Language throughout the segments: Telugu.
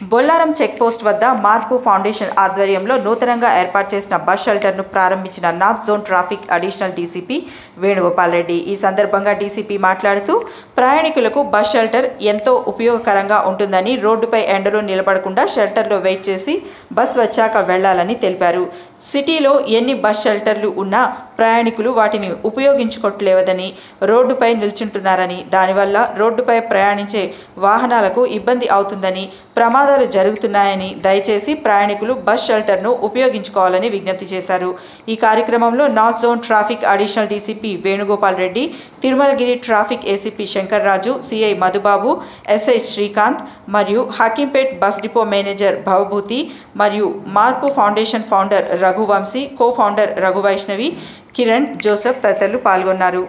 బొల్లారం చెక్పోస్ట్ వద్ద మార్పు ఫౌండేషన్ ఆధ్వర్యంలో నూతనంగా ఏర్పాటు చేసిన బస్ షెల్టర్ను ప్రారంభించిన north zone traffic additional DCP Venugopal Reddy. ఈ సందర్భంగా డీసీపీ మాట్లాడుతూ ప్రయాణికులకు బస్ షెల్టర్ ఎంతో ఉపయోగకరంగా ఉంటుందని, రోడ్డుపై ఎండలో నిలబడకుండా షెల్టర్లో వెయిట్ చేసి బస్ వచ్చాక వెళ్లాలని తెలిపారు. సిటీలో ఎన్ని బస్ షెల్టర్లు ఉన్నా ప్రయాణికులు వాటిని ఉపయోగించుకోవట్లేదని, రోడ్డుపై నిల్చుంటున్నారని, దానివల్ల రోడ్డుపై ప్రయాణించే వాహనాలకు ఇబ్బంది అవుతుందని, ప్రమాదాలు జరుగుతున్నాయని, దయచేసి ప్రయాణికులు బస్ షెల్టర్ను ఉపయోగించుకోవాలని విజ్ఞప్తి చేశారు. ఈ కార్యక్రమంలో north zone traffic additional DCP Venugopal Reddy, Tirumalagiri traffic ACP Shankar Raju, CI Madhubabu, SI Srikanth మరియు Hakimpet bus depot manager Bhavabhuti మరియు Marpu foundation founder Raghuvamshi, co founder Raghuvaishnavi, Kiran, Joseph తదితరులు పాల్గొన్నారు.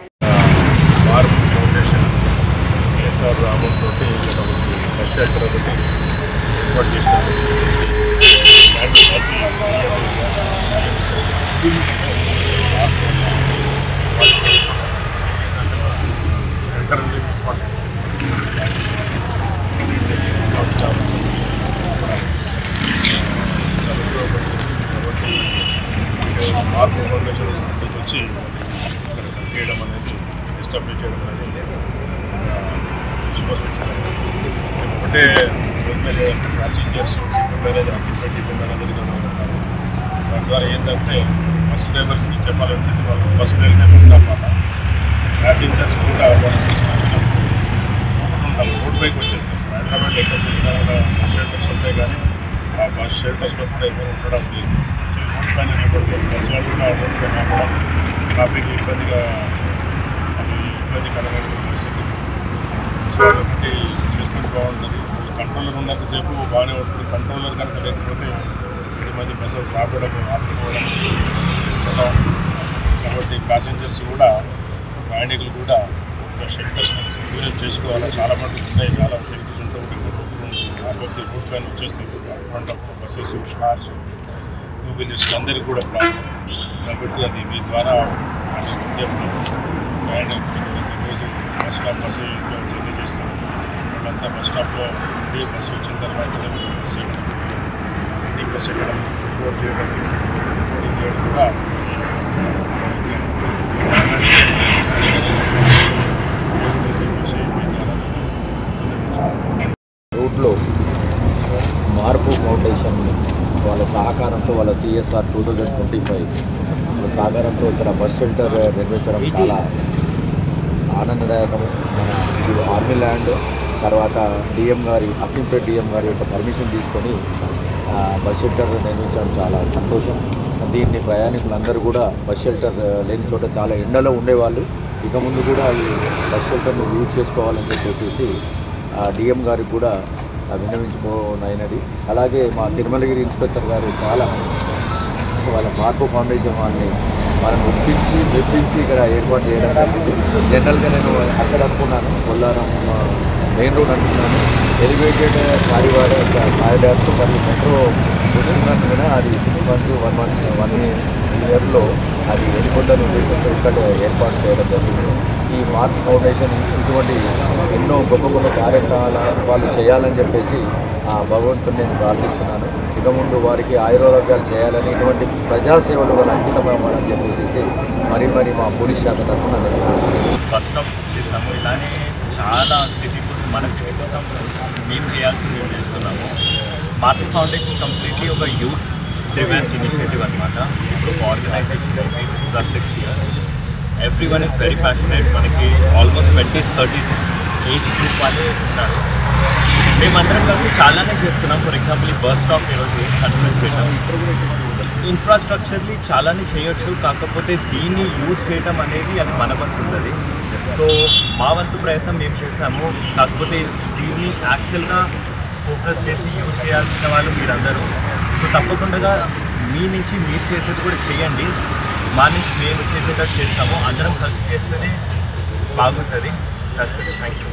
మార్పు ఫౌండేషన్ వచ్చి చేయడం అనేది ఎస్టాబ్లిష్ చేయడం అనేది శుభసూచన. అంటే ప్యాసింజర్స్ మేనేజర్ ఉన్నారు. దాని ద్వారా ఏంటంటే బస్ డ్రైవర్స్కి చెప్పాలంటే వాళ్ళు బస్ డ్రైవర్స్ అన్నమాట. ప్యాసింజర్స్ కూడా వాళ్ళు తీసుకొచ్చినప్పుడు రోడ్ పైకి వచ్చేస్తారు. హైదరాబాద్ ఎక్కడ షెల్టర్స్ ఉంటాయి, కానీ ఆ బస్ షెల్టర్స్లో కూడా ఎవరు ఉండడం లేదు. రోడ్ పైన నిలబడుతుంది. బస్ వాళ్ళు కూడా రోడ్ పైన కూడా ట్రాఫిక్ ఇబ్బందికరమైన పరిస్థితి. సో అదొకటి చేసుకుంటే బాగుంటుంది. కంట్రోలర్ ఉన్నంతసేపు బాగానే ఉంటుంది. కంట్రోలర్ కనుక లేకపోతే 10 మంది బస్సెస్ ఆపుకోవడం కాబట్టి ప్యాసింజర్స్ కూడా, ప్రయాణికులు కూడా షెల్టర్స్ని సక్యూరేట్ చేసుకోవాలి. చాలా మటుకు ఉన్నాయి, చాలా షెల్టర్స్ ఉంటే కాకపోతే రోడ్ పైన వచ్చేస్తాయి. Front of buses, cars, 2 wheelers అందరికీ కూడా ప్రాబ్లం. కాబట్టి అది మీ ద్వారా విజ్ఞప్తి. ప్రయాణికులు రోజు బస్ స్టాప్ బస్సు జర్నీ చేస్తారు. వాళ్ళంతా బస్ స్టాప్లో బస్సు వచ్చిన తర్వాత బస్సు ఎక్కడం, ఇంటికి బస్సు ఎక్కడం, ఫుట్బోర్డ్ చేయడం, రిపోర్టింగ్ చేయడం కూడా రూట్లో మార్పు ఫౌండేషన్ వాళ్ళ సహకారంతో, వాళ్ళ CSR 2025 వాళ్ళ సహకారంతో ఇక్కడ బస్ షెల్టర్ నిర్మించడం చాలా ఆనందదాయకం. మన ఆర్మీ ల్యాండ్ తర్వాత డిఎం గారి, హకీంపేట్ డిఎం గారి యొక్క పర్మిషన్ తీసుకొని బస్ షెల్టర్ నిర్మించడం చాలా సంతోషం. దీన్ని ప్రయాణికులందరూ కూడా బస్ షెల్టర్ లేని చోట చాలా ఎండలో ఉండేవాళ్ళు. ఇక ముందు కూడా ఈ బస్ షెల్టర్ని యూజ్ చేసుకోవాలని చెప్పేసి డిఎం గారికి కూడా విన్నవించుకోనైనది. అలాగే మా తిరుమలగిరి ఇన్స్పెక్టర్ గారు చాలా వాళ్ళ మార్పు ఫౌండేషన్ వాళ్ళని మెప్పించి ఇక్కడ ఏర్పాటు చేయడం జరిగింది. జనరల్గా నేను అక్కడ అనుకున్నాను, బొల్లారం మెయిన్ రోడ్ అనుకున్నాను, ఎలివేటెడ్ కారిడార్స్ మరియు మెట్రో వస్తున్నట్టు కూడా అది 6 months 1 yearలో అది వెళ్ళిపోతున్న ఉద్దేశంతో ఇక్కడ ఏర్పాటు చేయడం జరిగింది. ఈ మార్పు ఫౌండేషన్ ఇటువంటి ఎన్నో గొప్ప గొప్ప కార్యక్రమాలు చేయాలని చెప్పేసి భగవంతుని నేను ప్రార్థిస్తున్నాను. ఇక ముందు వారికి ఆయురారోగ్యాలు చేయాలని, ఇటువంటి ప్రజాసేవలు వాళ్ళు అంకితమవ్వాలని చెప్పేసి మరి మా పోలీస్ శాఖ తరఫున ఫస్ట్ స్టాప్ చేసాము. ఇలానే చాలా సిటీ కోసం, మన సిటీ కోసం మేము చేయాల్సింది మేము చేస్తున్నాము. మార్పు ఫౌండేషన్ కంప్లీట్లీ ఒక యూత్ డ్రివెన్ ఇనిషియేటివ్ అనమాట. ఇప్పుడు ఆర్గనైజేషన్ అయితే for 6 years. Everyone is very passionate. మనకి ఆల్మోస్ట్ 20-30 ఏజ్ గ్రూప్ వాళ్ళే ఉన్నారు. మేమందరం కలిసి చాలానే చేస్తున్నాం. ఫర్ ఎగ్జాంపుల్ ఈ బస్ స్టాప్ ఈరోజు కన్స్ట్రక్ట్ చేసాం. ఇన్ఫ్రాస్ట్రక్చర్ని చాలానే చేయొచ్చు, కాకపోతే దీన్ని యూజ్ చేయడం అనేది అది మన వంతు ఉంటుంది. సో మా వంతు ప్రయత్నం మేము చేసాము. కాకపోతే దీన్ని యాక్చువల్గా ఫోకస్ చేసి యూజ్ చేయాల్సిన వాళ్ళు మీరందరూ. సో తప్పకుండా మీ నుంచి మీరు చేసేది కూడా చేయండి, మా నుంచి మేము చేసేటట్టు చేస్తాము. అందరం కలిసి చేస్తేనే బాగుంటుంది. Thank you.